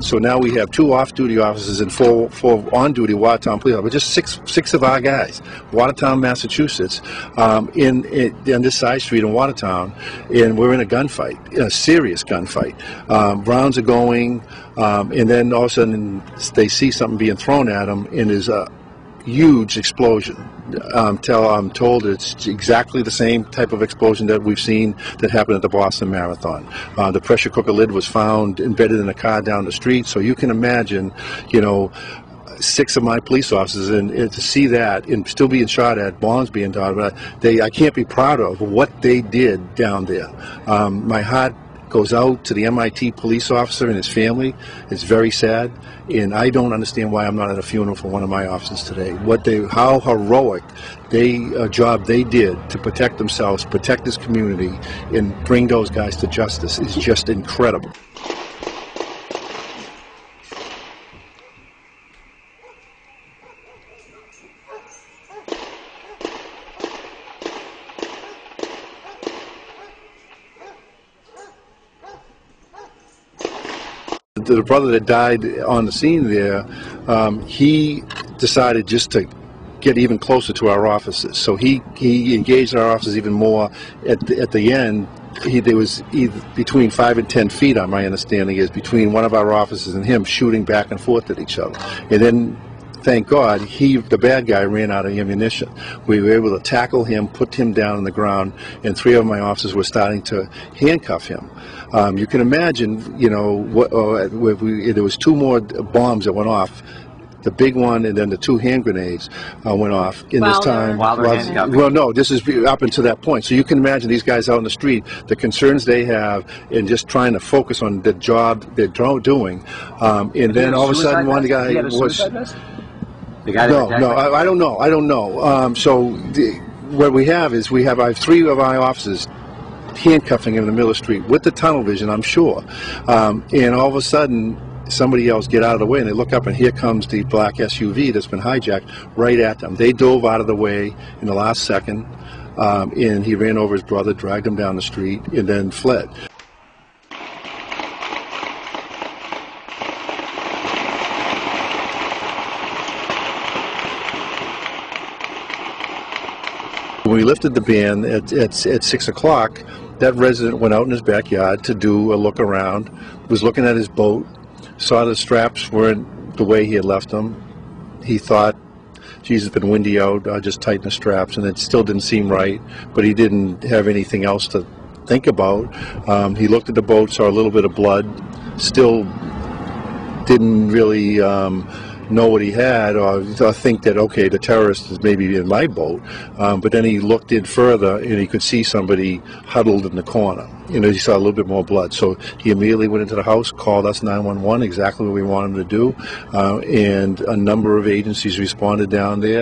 So now we have 2 off-duty officers and 4 on-duty Watertown police officers, just six of our guys. Watertown, Massachusetts, on this side street in Watertown, and we're in a gunfight, a serious gunfight. Rounds are going, and then all of a sudden they see something being thrown at them, and there's a huge explosion. I'm told it's exactly the same type of explosion that we've seen that happened at the Boston Marathon. The pressure cooker lid was found embedded in a car down the street, so you can imagine, you know, 6 of my police officers, and to see that and still being shot at, bombs being done, I can't be proud of what they did down there. My heart goes out to the MIT police officer and his family. It's very sad, and I don't understand why I'm not at a funeral for one of my officers today. How heroic job they did to protect themselves, protect this community, and bring those guys to justice is just incredible. The brother that died on the scene there, he decided just to get even closer to our officers. So he engaged our officers even more. At the end, there was between 5 and 10 feet, on my understanding, is between one of our officers and him, shooting back and forth at each other. And then, thank God, the bad guy ran out of ammunition. We were able to tackle him, put him down on the ground, and 3 of my officers were starting to handcuff him. You can imagine, you know, there was 2 more bombs that went off. The big one and then the 2 hand grenades went off in this time. Well, no, this is up until that point. So you can imagine these guys out in the street, the concerns they have, and just trying to focus on the job they're doing. And then all of a sudden, one guy was. No, I don't know. So what we have is I have 3 of my officers handcuffing him in the middle of the street with the tunnel vision, I'm sure. And all of a sudden, somebody else get out of the way, and they look up, and here comes the black SUV that's been hijacked right at them. They dove out of the way in the last second, and he ran over his brother, dragged him down the street, and then fled. When we lifted the ban at 6 o'clock, that resident went out in his backyard to do a look around, was looking at his boat, saw the straps weren't the way he had left them. He thought, geez, it's been windy out, I'll just tighten the straps, and it still didn't seem right, but he didn't have anything else to think about. He looked at the boat, saw a little bit of blood, still didn't really know what he had, or think that, okay, the terrorist is maybe in my boat. But then he looked in further, and he could see somebody huddled in the corner. You know, he saw a little bit more blood. So he immediately went into the house, called us 911, exactly what we wanted him to do, and a number of agencies responded down there.